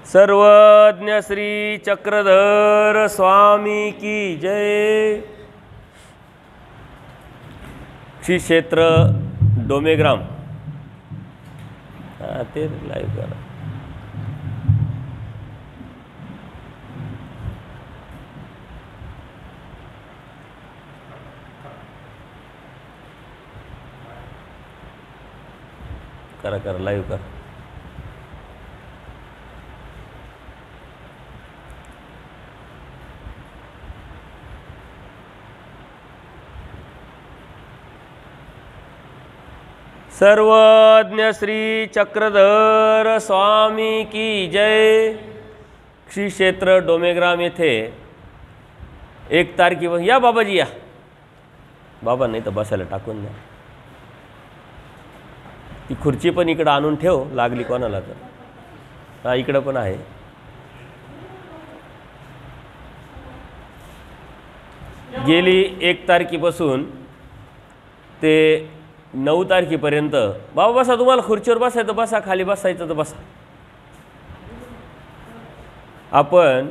सर्वज्ञ श्री चक्रधर स्वामी की जय। श्री क्षेत्र डोमेग्राम ते लाईव्ह करा लाईव्ह करा। सर्वज्ञ श्री चक्रधर स्वामी की जय। श्री क्षेत्र डोमेग्राम येथे 1 तारखेवर या बाबाजी या। बाबा नाही तर बसायला टाकून द्या। ती खुर्ची पण इकडे आणून ठेव, लागली कोणाला तर। हा इकडे पण आहे। गेली 1 तारखेपासून ते 9 तारखेपर्यंत बाबा बसा, तुम्हाला खुर्चीवर बसायचं बसा, खाली बसायचं तर बसा। आपण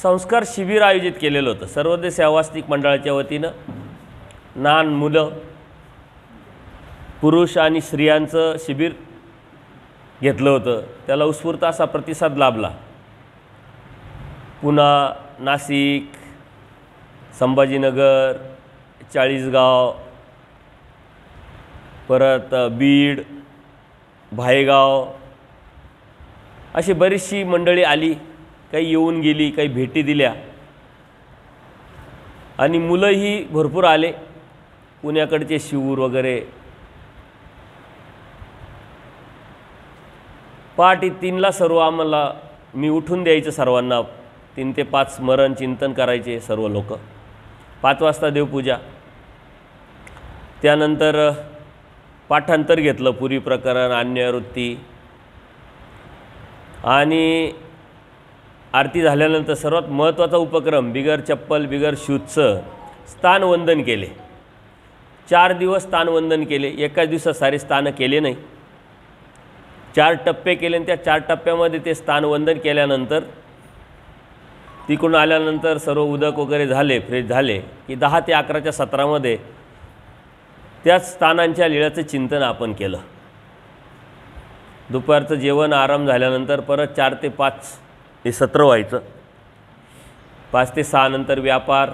संस्कार शिबिर आयोजित केलेलं होतं सर्वोदय सेवास्तिक मंडळाच्या वतीनं। लहान मुलं, पुरुष आणि स्त्रियांचं शिबिर घेतलं होतं। त्याला उत्स्फूर्त असा प्रतिसाद लाभला। पुणा, नाशिक, संभाजीनगर, चाळीसगाव, परत बीड, भायगाव अशी बरीचशी मंडळी आली। काही येऊन गेली, काही भेटी दिल्या आणि मुलंही भरपूर आले। पुण्याकडचे शिवूर वगैरे। पहाटे 3ला सर्व आम्हाला मी उठून द्यायचं सर्वांना। 3 ते 5 स्मरण चिंतन करायचे सर्व लोक। 5 वाजता देवपूजा, त्यानंतर पाठांतर घेतलं पुरी प्रकरण, अन्यवृत्ती आणि आरती झाल्यानंतर सर्वात महत्त्वाचा उपक्रम बिगर चप्पल बिगर शूजचं स्थानवंदन केले। 4 दिवस स्थानवंदन केले। एकाच दिवसात सारे स्थान केले नाही, 4 टप्पे केले आणि त्या 4 टप्प्यामध्ये ते स्थानवंदन केल्यानंतर तिकडून आल्यानंतर सर्व उदक वगैरे झाले, फ्रेश झाले की 10 ते 11च्या सत्रामध्ये त्याच स्थानांच्या लीळाचं चिंतन आपण केलं। दुपारचं जेवण आराम झाल्यानंतर परत 4 ते 5 हे सत्र व्हायचं। 5 ते 6 नंतर व्यापार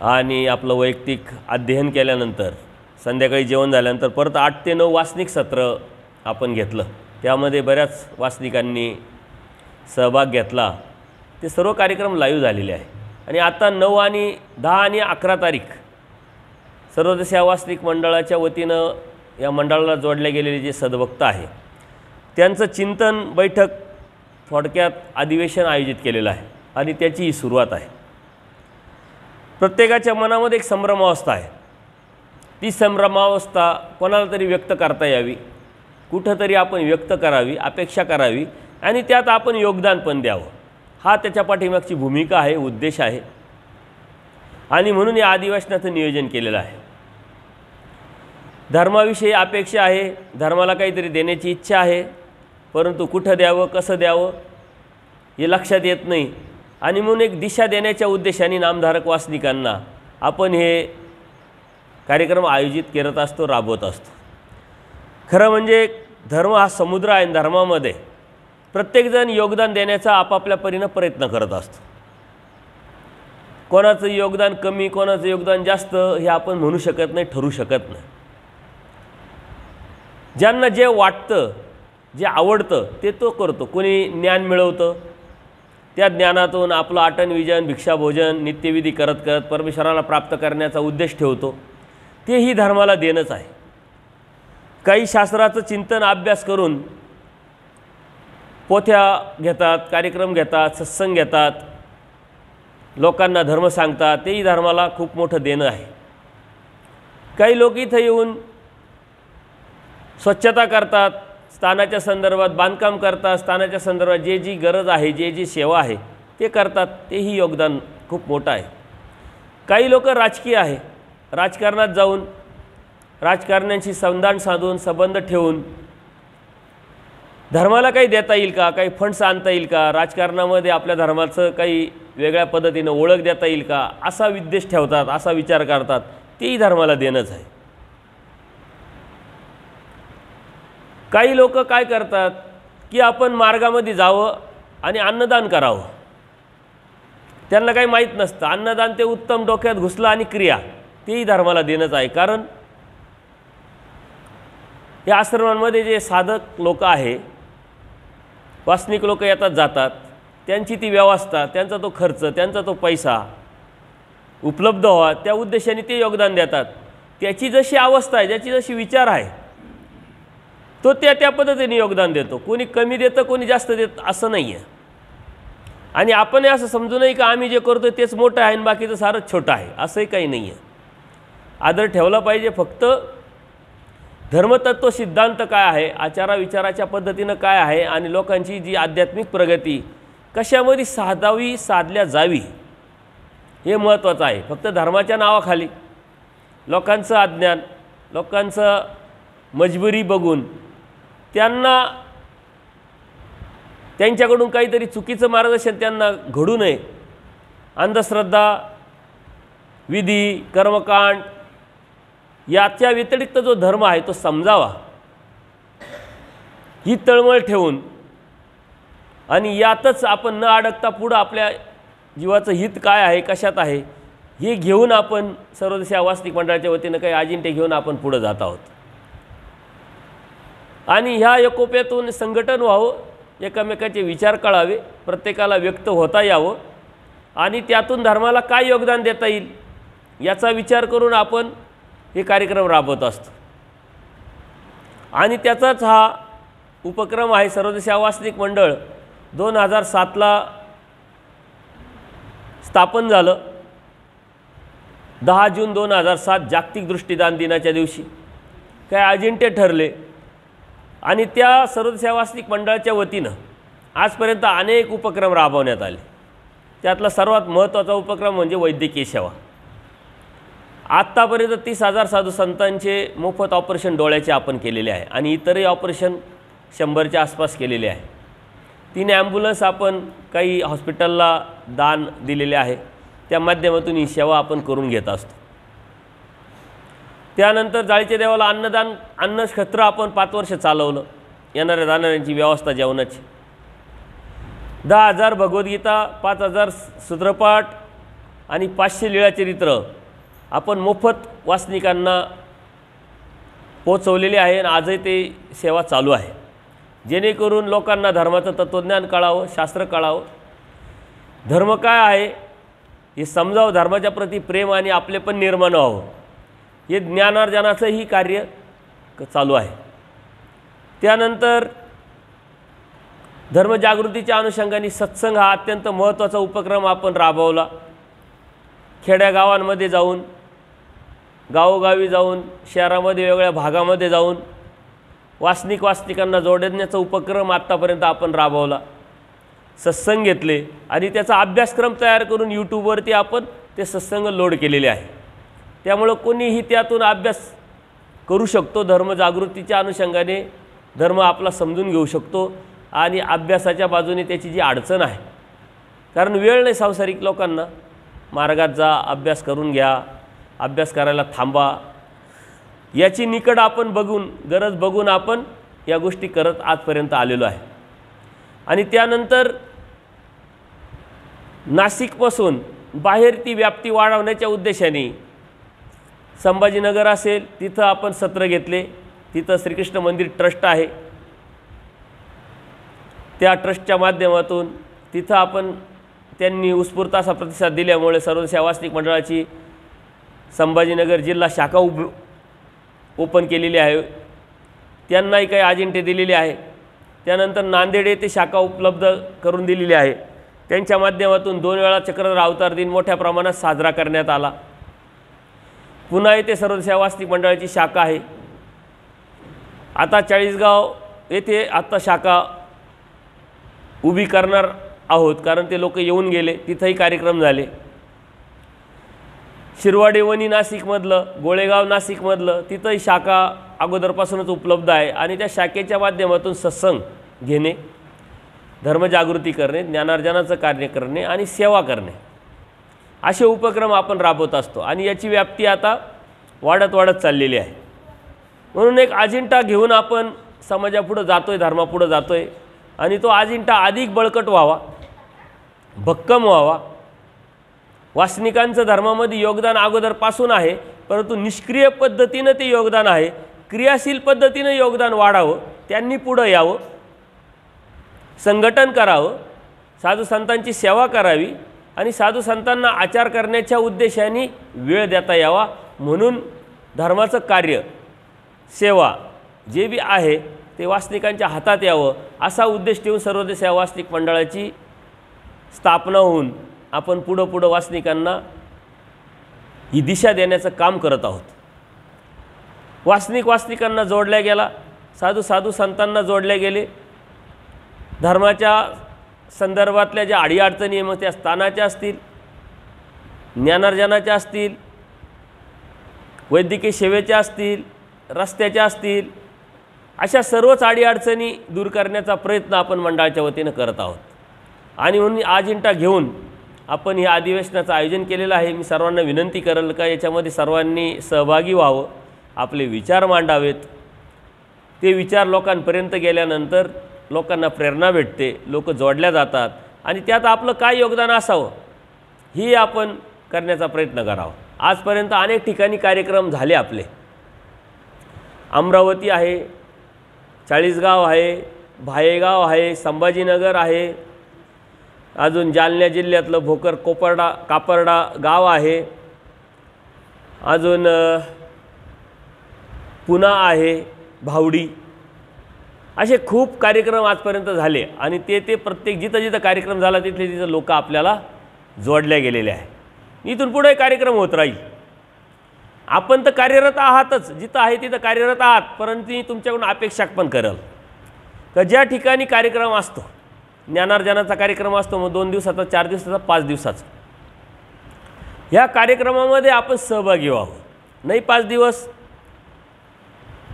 आणि आपलं वैयक्तिक अध्ययन केल्यानंतर संध्याकाळी जेवण झाल्यानंतर परत 8 ते 9 वासनिक सत्र आपण घेतलं। त्यामध्ये बऱ्याच वासनिकांनी सहभाग घेतला। ते सर्व कार्यक्रम लाईव्ह झालेले आहे। आणि आता 9 आणि 10 आणि 11 तारीख सर्वोदय सेवास्तिक मंडळाच्या वतीनं या मंडळाला जोडले गेलेले जे सद्भक्त आहे त्यांचं चिंतन बैठक, थोडक्यात अधिवेशन आयोजित केलेलं आहे आणि त्याची ही सुरुवात आहे। प्रत्येकाच्या मनामध्ये एक संभ्रमावस्था आहे। ती संभ्रमावस्था कोणाला तरी व्यक्त करता यावी, कुठंतरी आपण व्यक्त करावी, अपेक्षा करावी आणि त्यात आपण योगदान पण द्यावं। हा त्याच्या पाठीमागची भूमिका आहे, उद्देश आहे आणि म्हणून या अधिवेशनाचं नियोजन केलेलं आहे। धर्माविषयी अपेक्षा आहे, धर्माला काहीतरी देण्याची इच्छा आहे, परंतु कुठं द्यावं, कसं द्यावं हे लक्षात येत नाही आणि म्हणून एक दिशा देण्याच्या उद्देशाने नामधारक वासनिकांना आपण हे कार्यक्रम आयोजित करत असतो, राबवत असतो। खरं म्हणजे धर्म हा समुद्र आहे आणि धर्मामध्ये प्रत्येकजण योगदान देण्याचा आपापल्या परीने प्रयत्न करत असतो। कोणाचं योगदान कमी, कोणाचं योगदान जास्त हे आपण म्हणू शकत नाही, ठरू शकत नाही। ज्यांना जे वाटतं, जे आवडतं ते तो करतो। कोणी ज्ञान मिळवतं, त्या ज्ञानातून आपलं आटन विजन, भिक्षाभोजन नित्यविधी करत करत परमेश्वराला प्राप्त करण्याचा उद्देश ठेवतो। तेही धर्माला देणंच आहे। काही शास्त्राचं चिंतन अभ्यास करून पोथ्या घेतात, कार्यक्रम घेतात, सत्संग घेतात, लोकांना धर्म सांगतात, तेही धर्माला खूप मोठं देणं आहे। काही लोक इथं येऊन स्वच्छता करतात, स्थानाच्या संदर्भात बांधकाम करतात, स्थानाच्या संदर्भात जे जी गरज आहे, जे जी सेवा आहे ते करतात, तेही योगदान खूप मोठं आहे। काही लोक राजकीय आहे, राजकारणात जाऊन राजकारण्यांशी संधान साधून संबंध ठेवून धर्माला काही देता येईल का, काही फंड्स आणता येईल का, राजकारणामध्ये आपल्या धर्माचं काही वेगळ्या पद्धतीनं ओळख देता येईल का, असा उद्देश ठेवतात, असा विचार करतात. तेही धर्माला देणंच आहे. काही लोक काय करतात की आपण मार्गामध्ये जावं आणि अन्नदान करावं. त्यांना काही माहीत नसतं. अन्नदान ते उत्तम डोक्यात घुसलं आणि क्रिया तेही धर्माला देणंच आहे. कारण या आश्रमांमध्ये जे साधक लोक आहे, वासनिक लोक येतात जातात, त्यांची ती व्यवस्था, त्यांचा तो खर्च, त्यांचा तो पैसा उपलब्ध व्हावा त्या उद्देशाने ते योगदान देतात. त्याची जशी अवस्था आहे, ज्याची जशी विचार आहे, तो त्या पद्धतीने योगदान देतो. कोणी कमी देतं, कोणी जास्त देतं असं नाही आहे. आणि आपण असं समजू नये की आम्ही जे करतो तेच मोठं आहे आणि बाकीचं सारंच छोटं आहे, असंही काही नाही आहे. आदर ठेवला पाहिजे. फक्त धर्मतत्व सिद्धांत काय आहे, आचारा विचाराच्या पद्धतीनं काय आहे आणि लोकांची जी आध्यात्मिक प्रगती कशामध्ये साधल्या जावी हे महत्त्वाचं आहे. फक्त धर्माच्या नावाखाली लोकांचं अज्ञान, लोकांचं मजबुरी बघून त्यांच्याकडून काहीतरी चुकीचं मार्गदर्शन त्यांना घडू नये. अंधश्रद्धा, विधी, कर्मकांड याच्या व्यतिरिक्त जो धर्म आहे तो समजावा, ही तळमळ ठेवून आणि यातच आपण न अडकता पुढं आपल्या जीवाचं हित काय आहे, कशात आहे हे घेऊन आपण सर्वदेशीय वासनिक मंडळाच्या वतीनं काही अजिंठे घेऊन आपण पुढं जात आहोत. आणि ह्या एकोप्यातून संघटन व्हावं, एकमेकाचे विचार कळावे, प्रत्येकाला व्यक्त होता यावं आणि त्यातून धर्माला काय योगदान देता येईल याचा विचार करून आपण हे कार्यक्रम राबवत असतो. आणि त्याचाच हा उपक्रम आहे. सर्वदेशीय वासनिक मंडळ 2007ला स्थापन झालं. 10 जून 2007 जागतिक दृष्टिदान दिनाच्या दिवशी काय अजिंठे ठरले आणि त्या सर्वदेशीय वासनिक मंडळाच्या वतीनं आजपर्यंत अनेक उपक्रम राबवण्यात आले. त्यातला सर्वात महत्त्वाचा उपक्रम म्हणजे वैद्यकीय सेवा. आत्तापर्यंत 30,000 साधू संतांचे मोफत ऑपरेशन डोळ्याचे आपण केलेले आहे आणि इतरही ऑपरेशन 100च्या आसपास केलेले आहे. 3 ॲम्ब्युलन्स आपण काही हॉस्पिटलला दान दिलेले आहे. त्या माध्यमातून ही सेवा आपण करून घेत असतो. त्यानंतर जाळीच्या देवाला अन्नदान, अन्नक्षेत्र आपण 5 वर्ष चालवलं. येणाऱ्या जाणाऱ्यांची व्यवस्था जेवणाची. 10,000 भगवद्गीता, 5,000 सूत्रपाठ आणि 500 लीळाचरित्र आपण मोफत वासनिकांना पोचवलेले आहे आणि आजही ते सेवा चालू आहे. जेणेकरून लोकांना धर्माचं तत्त्वज्ञान कळावं, शास्त्र कळावं, धर्म काय आहे हे समजावं, धर्माच्या प्रती प्रेम आणि आपलेपण निर्माण व्हावं, हे ज्ञानार्जनाचंही कार्य चालू आहे. त्यानंतर धर्मजागृतीच्या अनुषंगाने सत्संग हा अत्यंत महत्त्वाचा उपक्रम आपण राबवला. खेड्यागावांमध्ये जाऊन, गावोगावी जाऊन, शहरामध्ये वेगवेगळ्या भागामध्ये जाऊन वासनिकांना जोडण्याचा उपक्रम आत्तापर्यंत आपण राबवला. सत्संग घेतले आणि त्याचा अभ्यासक्रम तयार करून यूट्यूबवरती आपण ते सत्संग लोड केलेले आहे. त्यामुळं कोणीही त्यातून अभ्यास करू शकतो. धर्मजागृतीच्या अनुषंगाने धर्म आपला समजून घेऊ शकतो आणि अभ्यासाच्या बाजूने त्याची जी अडचण आहे, कारण वेळ नाही सांसारिक लोकांना, मार्गात जा, अभ्यास करून घ्या, अभ्यास करायला थांबा, याची निकड आपण बघून, गरज बघून आपण या गोष्टी करत आजपर्यंत आलेलो आहे. आणि त्यानंतर नाशिकपासून बाहेर ती व्याप्ती वाढवण्याच्या उद्देशाने संभाजीनगर असेल तिथं आपण सत्र घेतले. तिथं श्रीकृष्ण मंदिर ट्रस्ट आहे. त्या ट्रस्टच्या माध्यमातून तिथं आपण त्यांनी उत्स्फूर्त असा प्रतिसाद दिल्यामुळे सर्वदेशीय वासनिक मंडळाची संभाजीनगर जिल्हा शाखा ओपन केलेली आहे. त्यांनाही काही अजिंठे दिलेले आहे. त्यानंतर नांदेड येथे शाखा उपलब्ध करून दिलेली आहे. त्यांच्या माध्यमातून 2 वेळा चक्रधर अवतार दिन मोठ्या प्रमाणात साजरा करण्यात आला. पुन्हा येथे सर्वदेशीय वासनिक मंडळाची शाखा आहे. आता चाळीसगाव येथे आता शाखा उभी करणार आहोत, कारण ते लोक येऊन गेले, तिथंही कार्यक्रम झाले. शिरवाडे वणी नाशिकमधलं, गोळेगाव नाशिकमधलं तिथंही शाखा अगोदरपासूनच उपलब्ध आहे आणि त्या शाखेच्या माध्यमातून सत्संग घेणे, धर्मजागृती करणे, ज्ञानार्जनाचं कार्य करणे आणि सेवा करणे असे उपक्रम आपण राबवत असतो आणि याची व्याप्ती आता वाढत चाललेली आहे. म्हणून एक अजिंठा घेऊन आपण समाजापुढं जातोय, धर्मापुढं जातोय आणि तो अजिंठा अधिक बळकट व्हावा, भक्कम व्हावा. वासनिकांचं धर्मामध्ये योगदान अगोदरपासून आहे, परंतु निष्क्रिय पद्धतीनं ते योगदान आहे. क्रियाशील पद्धतीनं योगदान वाढावं, त्यांनी पुढं यावं, संघटन करावं, साधू संतांची सेवा करावी आणि साधू संतांना आचार करण्याच्या उद्देशाने वेळ देता यावा. म्हणून धर्माचं कार्य, सेवा जे बी आहे ते वासनिकांच्या हातात यावं असा उद्देश ठेवून सर्वोदय सेवा वासनिक मंडळाची स्थापना होऊन आपण पुढं वासनिकांना ही दिशा देण्याचं काम करत आहोत. वासनिकांना जोडल्या गेला, साधू संतांना जोडले गेले. धर्माच्या संदर्भातल्या ज्या अडीअडचणी आहे मग त्या स्थानाच्या असतील, ज्ञानार्जनाच्या असतील, वैद्यकीय सेवेच्या असतील, रस्त्याच्या असतील, अशा सर्वच अडीअडचणी दूर करण्याचा प्रयत्न आपण मंडळाच्या वतीनं करत आहोत. आणि म्हणून अजिंठा घेऊन आपण या अधिवेशनाचं आयोजन केलेलं आहे. मी सर्वांना विनंती करेल का याच्यामध्ये सर्वांनी सहभागी व्हावं, आपले विचार मांडावेत. ते विचार लोकांपर्यंत गेल्यानंतर लोकांना प्रेरणा भेटते, लोक जोडल्या जातात आणि त्यात आपलं काय योगदान असावं ही आपण करण्याचा प्रयत्न करावा. आजपर्यंत अनेक ठिकाणी कार्यक्रम झाले आपले. अमरावती आहे, चाळीसगाव आहे, भायेगाव आहे, संभाजीनगर आहे, अजून जालना जिल्ह्यातलं भोकर कापरडा गाव आहे, अजून पुणा आहे, भावडी, असे खूप कार्यक्रम आजपर्यंत झाले आणि ते प्रत्येक जिथं कार्यक्रम झाला तिथं लोक आपल्याला जोडल्या गेलेले आहे. इथून पुढे कार्यक्रम होत राहील. आपण तर कार्यरत आहातच, जिथं आहे तिथं कार्यरत आहात, परंतु मी तुमच्याकडून अपेक्षा पण करेल का ज्या ठिकाणी कार्यक्रम असतो, ज्ञानार्जनाचा कार्यक्रम असतो, मग 2 दिवसाचा, 4 दिवसाचा, 5 दिवसाचा, ह्या कार्यक्रमामध्ये आपण सहभागी व्हावं. नाही 5 दिवस,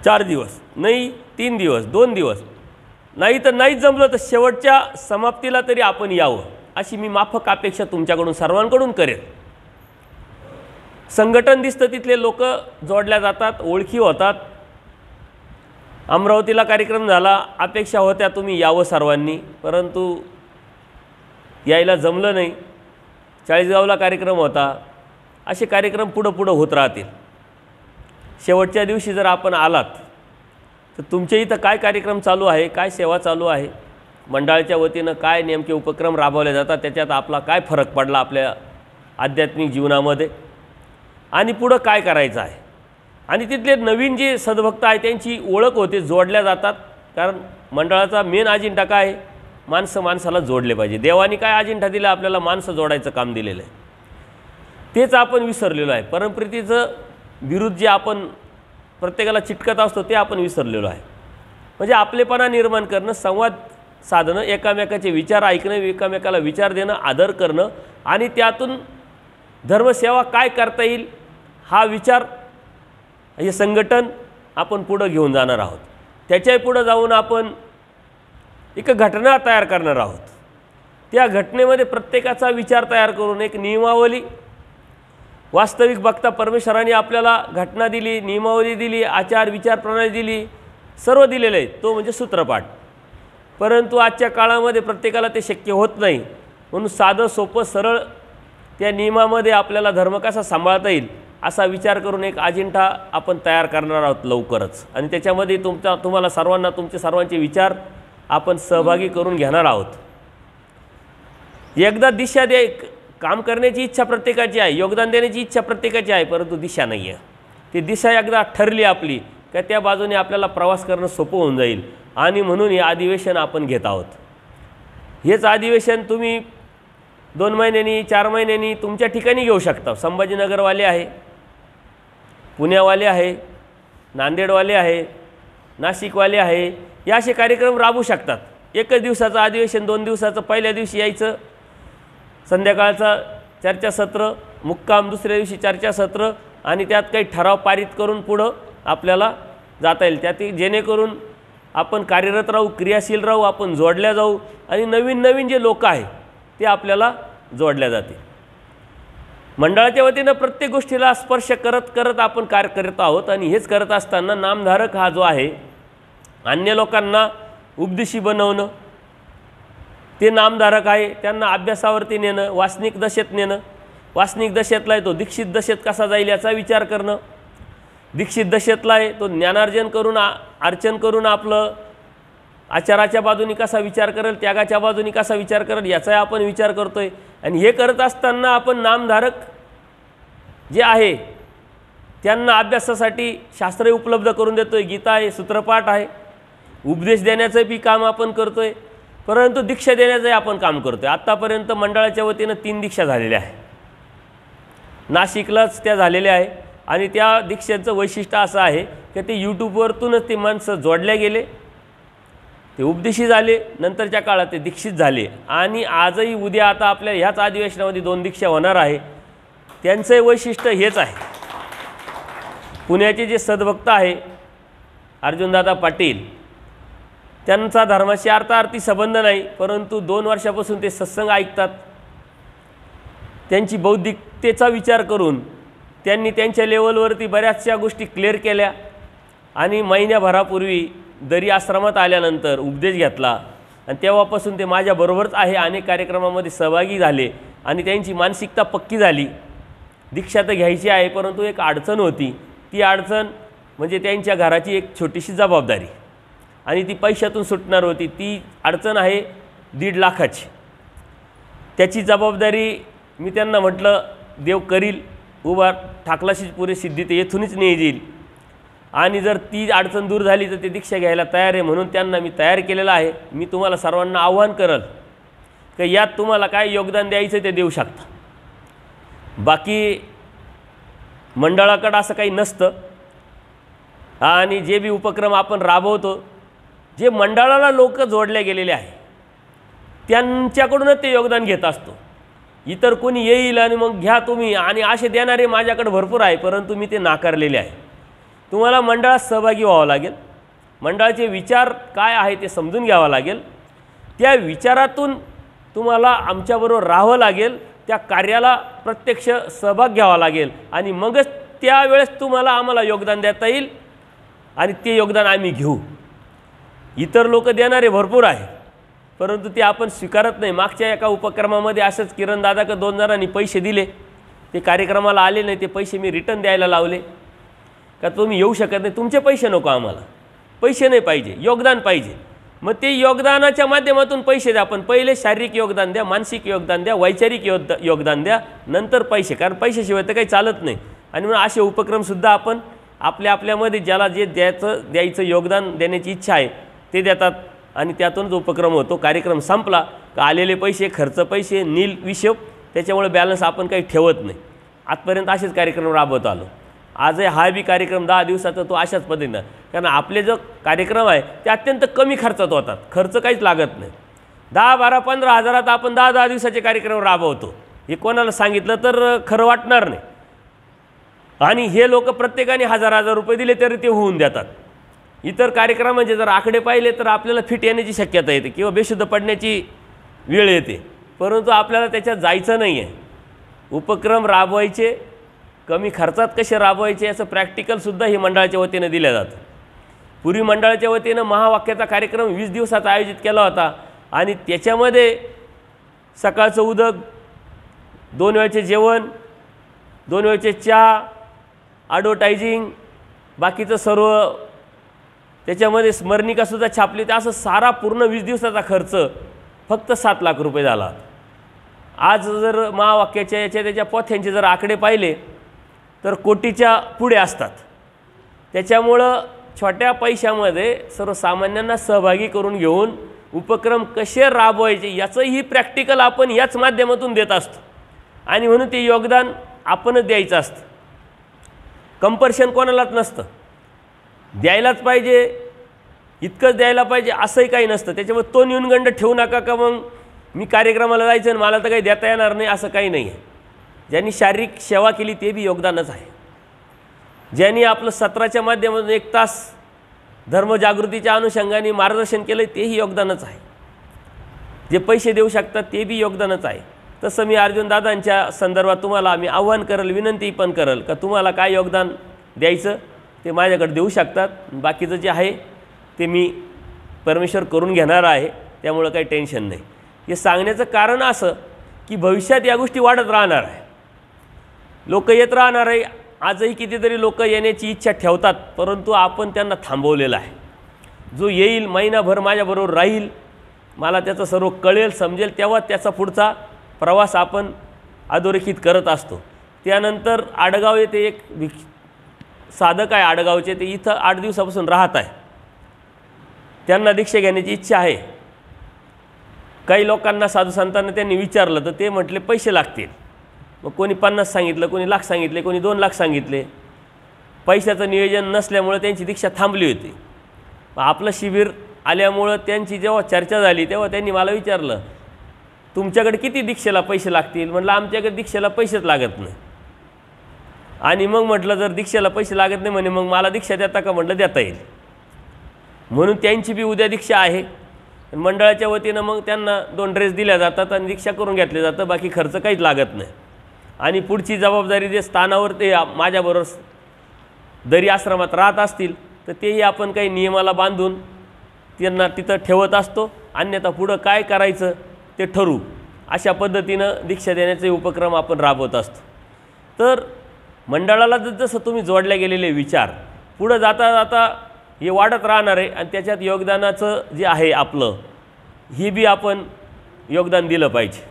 4 दिवस, नाही 3 दिवस, 2 दिवस, नाही तर नाही जमलं तर शेवटच्या समाप्तीला तरी आपण यावं अशी मी माफक अपेक्षा तुमच्याकडून सर्वांकडून करेन. संघटन दिसतं, तिथले लोक जोडल्या जातात, ओळखी होतात. अमरावतीला कार्यक्रम झाला, अपेक्षा होत्या तुम्ही यावं सर्वांनी, परंतु यायला जमलं नाही. चाळीसगावला कार्यक्रम होता. असे कार्यक्रम पुढं होत राहतील. शेवटच्या दिवशी जर आपण आलात तर तुमच्या इथं काय कार्यक्रम चालू आहे, काय सेवा चालू आहे, मंडळाच्या वतीनं काय नेमके उपक्रम राबवले जातात, त्याच्यात आपला काय फरक पडला आपल्या आध्यात्मिक जीवनामध्ये आणि पुढं काय करायचं आहे, आणि तिथले नवीन जे सद्भक्त आहे त्यांची ओळख होते, जोडल्या जातात. कारण मंडळाचा मेन अजिंठा काय आहे, माणसं माणसाला जोडले पाहिजे. देवानी काय अजिंठा दिला आपल्याला, माणसं जोडायचं काम दिलेलं आहे. तेच आपण विसरलेलो आहे. परमप्रीतीचं विरुद्ध जे आपण प्रत्येकाला चिटकत असतो ते आपण विसरलेलो आहे. म्हणजे आपलेपणा निर्माण करणं, संवाद साधणं, एकामेकाचे विचार ऐकणं, एकामेकाला विचार देणं, आदर करणं आणि त्यातून धर्मसेवा काय करता येईल हा विचार, हे संघटन आपण पुढं घेऊन जाणार आहोत. त्याच्याही पुढं जाऊन आपण एक घटना तयार करणार आहोत. त्या घटनेमध्ये प्रत्येकाचा विचार तयार करून एक नियमावली, वास्तविक बघता परमेश्वराने आपल्याला घटना दिली, नियमावली दिली, आचार विचार प्रणाली दिली, सर्व दिलेलं आहे, तो म्हणजे सूत्रपाठ. परंतु आजच्या काळामध्ये प्रत्येकाला ते शक्य होत नाही. म्हणून साधं सोपं सरळ त्या नियमामध्ये आपल्याला धर्म कसा सांभाळता येईल असा विचार करून एक अजिंठा आपण तयार करणार आहोत लवकरच. आणि त्याच्यामध्ये तुम्हाला सर्वांना तुमचे सर्वांचे विचार आपण सहभागी करून घेणार आहोत. एकदा दिशा दे, काम करण्याची इच्छा प्रत्येकाची आहे, योगदान देण्याची इच्छा प्रत्येकाची आहे, परंतु दिशा नाही आहे. ती दिशा एकदा ठरली आपली का त्या बाजूने आपल्याला प्रवास करणं सोपं होऊन जाईल. आणि म्हणून हे अधिवेशन आपण घेत आहोत. हेच अधिवेशन तुम्ही 2 महिन्यांनी, 4 महिन्यांनी तुमच्या ठिकाणी घेऊ शकता. संभाजीनगरवाले आहे, पुण्यावाले आहे, नांदेडवाले आहे, नाशिकवाले आहे, हे असे कार्यक्रम राबवू शकतात. एकच दिवसाचं अधिवेशन, 2 दिवसाचं, पहिल्या दिवशी यायचं, संध्याकाळचा चर्चासत्र, मुक्काम दुसऱ्या दिवशी चर्चासत्र आणि त्यात काही ठराव पारित करून पुढं आपल्याला जाता येईल. त्यात जेणेकरून आपण कार्यरत राहू, क्रियाशील राहू, आपण जोडल्या जाऊ आणि नवीन नवीन जे लोक आहे ते आपल्याला जोडल्या जातील. मंडळाच्या वतीनं प्रत्येक गोष्टीला स्पर्श करत करत आपण कार्य करत आहोत आणि हेच करत असताना नामधारक हा जो आहे अन्य लोकांना उपदेशी बनवणं, ते नामधारक आहे त्यांना अभ्यासावरती नेणं, वासनिक दशेत नेणं, वासनिक दशेतला आहे तो दीक्षित दशेत कसा जाईल याचा विचार करणं, दीक्षित दशेतला आहे तो ज्ञानार्जन करून अर्चन करून आपलं आचाराच्या बाजूनी कसा विचार करेल, त्यागाच्या बाजूनी कसा विचार करेल याचा आपण विचार करतोय. आणि हे करत असताना आपण नामधारक जे आहे त्यांना अभ्यासासाठी शास्त्रे उपलब्ध करून देतोय, गीता आहे, सूत्रपाठ आहे, उपदेश देण्याचं बी काम आपण करतोय, परंतु दीक्षा देण्याचंही आपण काम करतोय. आत्तापर्यंत मंडळाच्या वतीनं 3 दीक्षा झालेल्या आहे, नाशिकलाच त्या झालेल्या आहे. आणि त्या दीक्षेचं वैशिष्ट्य असं आहे की ते यूट्यूबवरतूनच ते माणसं जोडले गेले, ते उपदेशी झाले, नंतरच्या काळात ते दीक्षित झाले. आणि आजही उद्या आता आपल्या ह्याच अधिवेशनामध्ये 2 दीक्षा होणार आहे. त्यांचं वैशिष्ट्य हेच आहे. पुण्याचे जे सद्भक्त आहे अर्जुनदादा पाटील, त्यांचा धर्माशी अर्थार्थी संबंध नाही, परंतु 2 वर्षापासून ते सत्संग ऐकतात. त्यांची बौद्धिकतेचा विचार करून त्यांनी त्यांच्या लेवलवरती बऱ्याचशा गोष्टी क्लिअर केल्या. आणि महिन्याभरापूर्वी दरी आश्रमात आल्यानंतर उपदेश घेतला आणि तेव्हापासून ते माझ्याबरोबरच आहे. अनेक कार्यक्रमामध्ये सहभागी झाले आणि त्यांची मानसिकता पक्की झाली. दीक्षा तर घ्यायची आहे, परंतु एक अडचण होती. ती अडचण म्हणजे त्यांच्या घराची एक छोटीशी जबाबदारी आणि ती पैशातून सुटणार होती. ती अडचण आहे 1.5 लाखाची. त्याची जबाबदारी मी त्यांना म्हटलं देव करील, उभा ठाकलाशीच पुरे सिद्धी ते येथूनच येईल. आणि जर ती अडचण दूर झाली तर ते दीक्षा घ्यायला तयार आहे, म्हणून त्यांना मी तयार केलेलं आहे. मी तुम्हाला सर्वांना आव्हान करल की यात तुम्हाला काय योगदान द्यायचं ते देऊ शकता. बाकी मंडळाकडं असं काही नसतं. आणि जे बी उपक्रम आपण राबवतो, जे मंडळाला लोक जोडले गेलेले आहे त्यांच्याकडूनच ते योगदान घेत असतो. इतर कोणी येईल आणि मग घ्या तुम्ही आणि असे देणारे माझ्याकडे भरपूर आहे, परंतु मी ते नाकारलेले आहे. तुम्हाला मंडळात सहभागी व्हावं लागेल, मंडळाचे विचार काय आहे ते समजून घ्यावं लागेल, त्या विचारातून तुम्हाला आमच्याबरोबर राहावं लागेल, त्या कार्याला प्रत्यक्ष सहभाग घ्यावा लागेल आणि मगच त्यावेळेस तुम्हाला आम्हाला योगदान देता येईल आणि ते योगदान आम्ही घेऊ. इतर लोक देणारे भरपूर आहे, परंतु ते आपण स्वीकारत नाही. मागच्या एका उपक्रमामध्ये असंच किरण दादाकडे 2 जणांनी पैसे दिले, ते कार्यक्रमाला आले नाही, ते पैसे मी रिटर्न द्यायला लावले. का तुम्ही येऊ शकत नाही, तुमचे पैसे नको, आम्हाला पैसे नाही पाहिजे, योगदान पाहिजे. मग ते योगदानाच्या माध्यमातून पैसे द्या. पण पहिले शारीरिक योगदान द्या, मानसिक योगदान द्या, वैचारिक योगदान द्या, नंतर पैसे, कारण पैशाशिवाय तर काही चालत नाही. आणि म्हणून असे उपक्रमसुद्धा आपण आपल्यामध्ये ज्याला जे द्यायचं योगदान देण्याची इच्छा आहे ते देतात आणि त्यातूनच उपक्रम होतो. कार्यक्रम संपला का आलेले पैसे, खर्च पैसे, नील विषय, त्याच्यामुळे बॅलन्स आपण काही ठेवत नाही. आजपर्यंत असेच कार्यक्रम राबवत आलो. आजही हा बी कार्यक्रम 10 दिवसाचा तो अशाच पद्धतीनं, कारण आपले जो कार्यक्रम आहे ते अत्यंत कमी खर्चात होतात, खर्च काहीच लागत नाही. 10, 12, 15 हजारात आपण 10 दिवसाचे कार्यक्रम राबवतो. हे कोणाला सांगितलं तर खरं वाटणार नाही. आणि हे लोक प्रत्येकाने 1000 रुपये दिले तरी ते होऊन देतात. इतर कार्यक्रमांचे जर आकडे पाहिले तर आपल्याला फिट येण्याची शक्यता येते किंवा बेशुद्ध पडण्याची वेळ येते, परंतु आपल्याला त्याच्यात जायचं नाही आहे. उपक्रम राबवायचे, कमी खर्चात कसे राबवायचे याचं प्रॅक्टिकलसुद्धा हे मंडळाच्या वतीनं दिलं जातं. पूर्वी मंडळाच्या वतीनं महावाक्याचा कार्यक्रम 20 दिवसाचा आयोजित केला होता आणि त्याच्यामध्ये सकाळचं उदक, 2 वेळचे जेवण, 2 वेळचे चहा, ॲडव्हर्टायझिंग, बाकीचं सर्व, त्याच्यामध्ये स्मरणिकासुद्धा छापली. तर असं सारा पूर्ण 20 दिवसाचा खर्च फक्त 7 लाख रुपये झाला. आज जर महावाक्याच्या त्याच्या पोथ्यांचे जर आकडे पाहिले तर कोटीच्या पुढे असतात. त्याच्यामुळं छोट्या पैशामध्ये सर्वसामान्यांना सहभागी करून घेऊन उपक्रम कसे राबवायचे याचंही प्रॅक्टिकल आपण याच माध्यमातून देत असतो. आणि म्हणून ते योगदान आपणच द्यायचं असतं. कंपल्शन कोणालाच नसतं, द्यायलाच पाहिजे, इतकंच द्यायला पाहिजे असंही काही नसतं. त्याच्यामुळे तो न्यूनगंड ठेवू नका का मग मी कार्यक्रमाला जायचं आणि मला तर काही देता येणार नाही, असं काही नाही आहे. ज्यांनी शारीरिक सेवा केली ते बी योगदानच आहे. ज्यांनी आपलं सत्राच्या माध्यमातून 1 तास धर्मजागृतीच्या अनुषंगाने मार्गदर्शन केलं तेही योगदानच आहे, जे पैसे देऊ शकतात ते बी योगदानच आहे। तसं मी अर्जुनदादांच्या संदर्भात तुम्हाला मी आव्हान करेल, विनंती पण करेल का तुम्हाला काय योगदान द्यायचं ते माझ्याकडे देऊ शकतात, बाकीचं जे आहे ते मी परमेश्वर करून घेणार आहे, त्यामुळं काही टेन्शन नाही। हे सांगण्याचं कारण असं की भविष्यात या गोष्टी वाढत राहणार आहे, लोक येत राहणार आहे। आजही कितीतरी लोक येण्याची इच्छा ठेवतात, परंतु आपण त्यांना थांबवलेलं आहे। जो येईल महिनाभर माझ्याबरोबर राहील, मला त्याचं सर्व कळेल समजेल, तेव्हा त्याचा पुढचा प्रवास आपण अधोरेखित करत असतो। त्यानंतर आडगाव येथे एक साधक आहे आडगावचे, ते इथं 8 दिवसापासून राहत आहे, त्यांना दीक्षा घेण्याची इच्छा आहे। काही लोकांना साधू संतांना त्यांनी विचारलं तर ते म्हटले पैसे लागतील, मग कोणी 50 सांगितलं, कोणी लाख सांगितले, कोणी 2 लाख सांगितले। पैशाचं नियोजन नसल्यामुळे त्यांची दीक्षा थांबली होती। आपलं शिबिर आल्यामुळं त्यांची जेव्हा चर्चा झाली तेव्हा त्यांनी मला विचारलं तुमच्याकडे किती दीक्षेला पैसे लागतील, म्हटलं आमच्याकडे दीक्षेला पैसेच लागत नाही। आणि मग म्हटलं जर दीक्षेला पैसे लागत नाही म्हणे, मग मला दीक्षा देता का, म्हटलं देता येईल। म्हणून त्यांची बी उद्या दीक्षा आहे, मंडळाच्या वतीनं मग त्यांना 2 ड्रेस दिल्या जातात आणि दीक्षा करून घेतले जातं, बाकी खर्च काहीच लागत नाही। आणि पुढची जबाबदारी जे स्थानावर ते माझ्याबरोबर दरी आश्रमात राहत असतील तर तेही आपण काही नियमाला बांधून त्यांना तिथं ठेवत असतो, अन्यथा पुढं काय करायचं ते ठरवू, अशा पद्धतीनं दीक्षा देण्याचे उपक्रम आपण राबवत असतो। तर मंडळाला जसं तुम्ही जोडले गेलेले विचार पुढं जाता जाता हे वाढत राहणार आहे, आणि त्याच्यात योगदानाचं जे आहे आपलं ही बी आपण योगदान दिलं पाहिजे।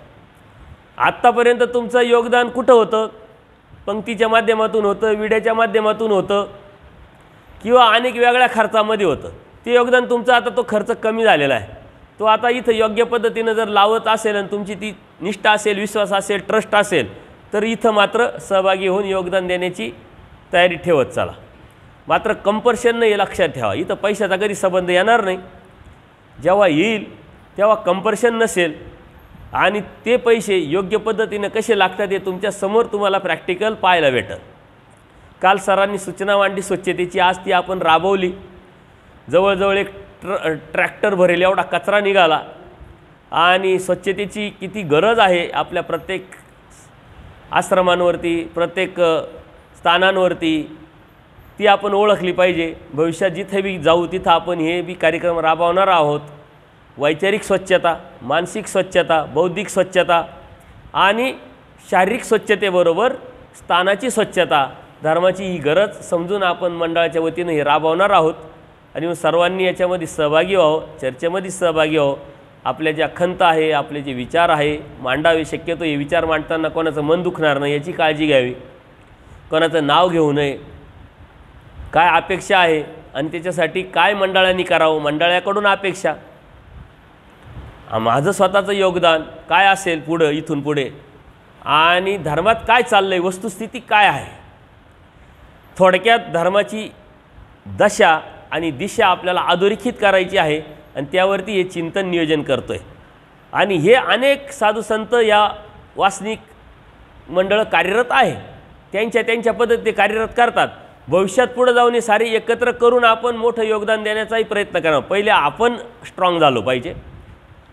आत्तापर्यंत तुमचं योगदान कुठं होतं, पंक्तीच्या माध्यमातून होतं, विड्याच्या माध्यमातून होतं, किंवा अनेक वेगळ्या खर्चामध्ये होतं। ते योगदान तुमचं आता तो खर्च कमी झालेला आहे, तो आता इथं योग्य पद्धतीनं जर लावत असेल आणि तुमची ती निष्ठा असेल, विश्वास असेल, ट्रस्ट असेल, तर इथं मात्र सहभागी होऊन योगदान देण्याची तयारी ठेवत चला। मात्र कंपल्शन नाही हे लक्षात ठेवा, इथं पैशाचा कधी संबंध येणार नाही। जेव्हा येईल तेव्हा कंपल्शन नसेल, आणि ते पैसे योग्य पद्धतीने कसे लागतात हे तुमच्या समोर तुम्हाला प्रॅक्टिकल पाहायला भेटेल। काल सरांनी सूचना मांडली स्वच्छतेची, आज ती आपण राबवली। जवळजवळ एक ट्रॅक्टर भरेल एवढा कचरा निघाला, आणि स्वच्छतेची किती गरज आहे आपल्या प्रत्येक आश्रमांवरती, प्रत्येक स्थानांवरती, ती आपण ओळखली पाहिजे। भविष्यात जिथे बी जाऊ तिथं आपण हे बी कार्यक्रम राबवणार आहोत। वैचारिक स्वच्छता, मानसिक स्वच्छता, बौद्धिक स्वच्छता आणि शारीरिक स्वच्छतेबरोबर स्थानाची स्वच्छता, धर्माची ही गरज समजून आपण मंडळाच्या वतीनं हे राबवणार आहोत। आणि सर्वांनी याच्यामध्ये सहभागी व्हावं, चर्चेमध्ये सहभागी व्हावं। आपल्या ज्या खंत आहे, आपले जे विचार आहे मांडावे, शक्यतो हे विचार मांडताना कोणाचं मन दुखणार नाही याची काळजी घ्यावी, कोणाचं नाव घेऊ नये, काय अपेक्षा आहे आणि त्याच्यासाठी काय मंडळांनी करावं, मंडळाकडून अपेक्षा, माझं स्वतःचं योगदान काय असेल पुढं इथून पुढे, आणि धर्मात काय चाललं आहे, वस्तुस्थिती काय आहे। थोडक्यात धर्माची दशा आणि दिशा आपल्याला अधोरेखित करायची आहे, आणि त्यावरती हे चिंतन नियोजन करतो आहे। आणि हे अनेक साधू संत या वासनिक मंडळ कार्यरत आहे, त्यांच्या पद्धतीने ते कार्यरत करतात। भविष्यात पुढे जाऊन हे सारे एकत्र करून आपण मोठं योगदान देण्याचाही प्रयत्न करावा। पहिले आपण स्ट्रॉंग झालो पाहिजे,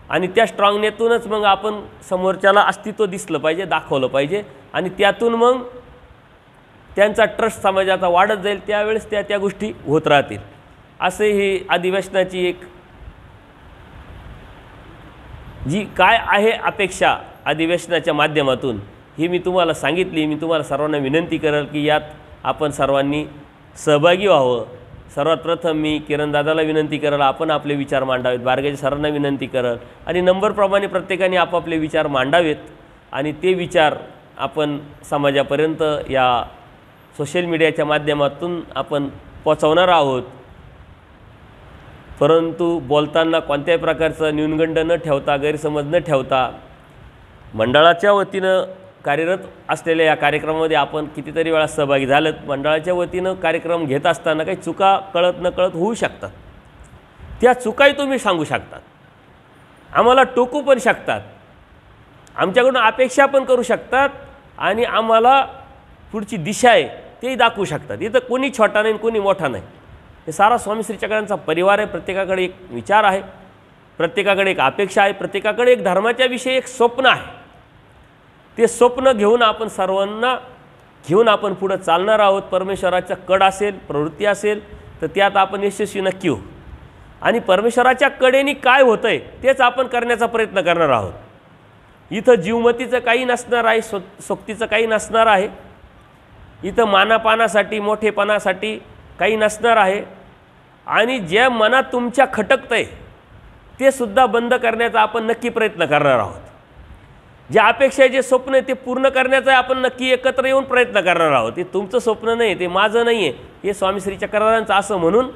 आणि त्या स्ट्रॉंगनेतूनच मग आपण समोरच्याला अस्तित्व दिसलं पाहिजे, दाखवलं पाहिजे, आणि त्यातून मग त्यांचा ट्रस्ट समाजाचा वाढत जाईल, त्यावेळेस त्या गोष्टी होत राहतील। असे ही अधिवेशनाची एक जी काय आहे अपेक्षा अधिवेशनाच्या माध्यमातून ही मी तुम्हाला सांगितली। मी तुम्हाला सर्वांना विनंती करेल की यात आपण सर्वांनी सहभागी व्हावं। सर्वात प्रथम मी किरणदादाला विनंती करेल आपण आपले विचार मांडावेत, बारगेजी सरांना विनंती करेल, आणि नंबरप्रमाणे प्रत्येकाने आपापले विचार मांडावेत, आणि ते विचार आपण समाजापर्यंत या सोशल मीडियाच्या माध्यमातून आपण पोहोचवणार आहोत। परंतु बोलताना कोणत्याही प्रकारचं न्यूनगंड न ठेवता, गैरसमज न ठेवता, मंडळाच्या वतीनं कार्यरत असलेल्या या कार्यक्रमामध्ये आपण कितीतरी वेळा सहभागी झालेत। मंडळाच्या वतीनं कार्यक्रम घेत असताना काही चुका कळत नकळत होऊ शकतात, त्या चुकाही तुम्ही सांगू शकतात, आम्हाला टोकू पण शकतात, आमच्याकडून अपेक्षा पण करू शकतात, आणि आम्हाला पुढची दिशा आहे तेही दाखवू शकतात। इथं कोणी छोटा नाही कोणी मोठा नाही, हे सारा स्वामी श्री चक्रांचा परिवार आहे. प्रत्येकाकडे एक विचार आहे, प्रत्येकाकडे एक अपेक्षा आहे, प्रत्येकाकडे एक धर्माच्या विषयी एक स्वप्न आहे. ते स्वप्न घेऊन आपण सर्वांना घेऊन आपण पुढे चालणार आहोत. परमेश्वराचा कड असेल, प्रवृत्ती असेल तर त्यात आपण यशस्वी नक्की होऊ. आणि परमेश्वराच्या कडेने काय होतं आहे तेच आपण करण्याचा प्रयत्न करणार आहोत. इथं जीवमतीचं काही नसणार आहे, सोक्तीचं काही नसणार आहे. इथं मानापानासाठी मोठेपणासाठी काही नसणार आहे. आणि जे मनात तुमच्या खटकतं आहे ते सुद्धा बंद करण्याचा आपण नक्की प्रयत्न करणार आहोत. जे अपेक्षा आहे, जे स्वप्न आहे ते पूर्ण करण्याचा आपण नक्की एकत्र येऊन प्रयत्न करणार आहोत. ते तुमचं स्वप्न नाही, ते माझं नाही आहे, हे स्वामी श्री चक्रधरांचं असं म्हणून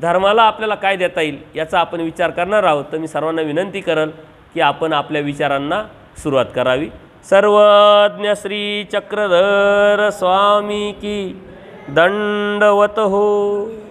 धर्माला आपल्याला काय देता येईल याचा आपण विचार करणार आहोत. तर मी सर्वांना विनंती करेल की आपण आपल्या विचारांना सुरुवात करावी. सर्वज्ञ श्री चक्रधर स्वामी की दंडवत हो.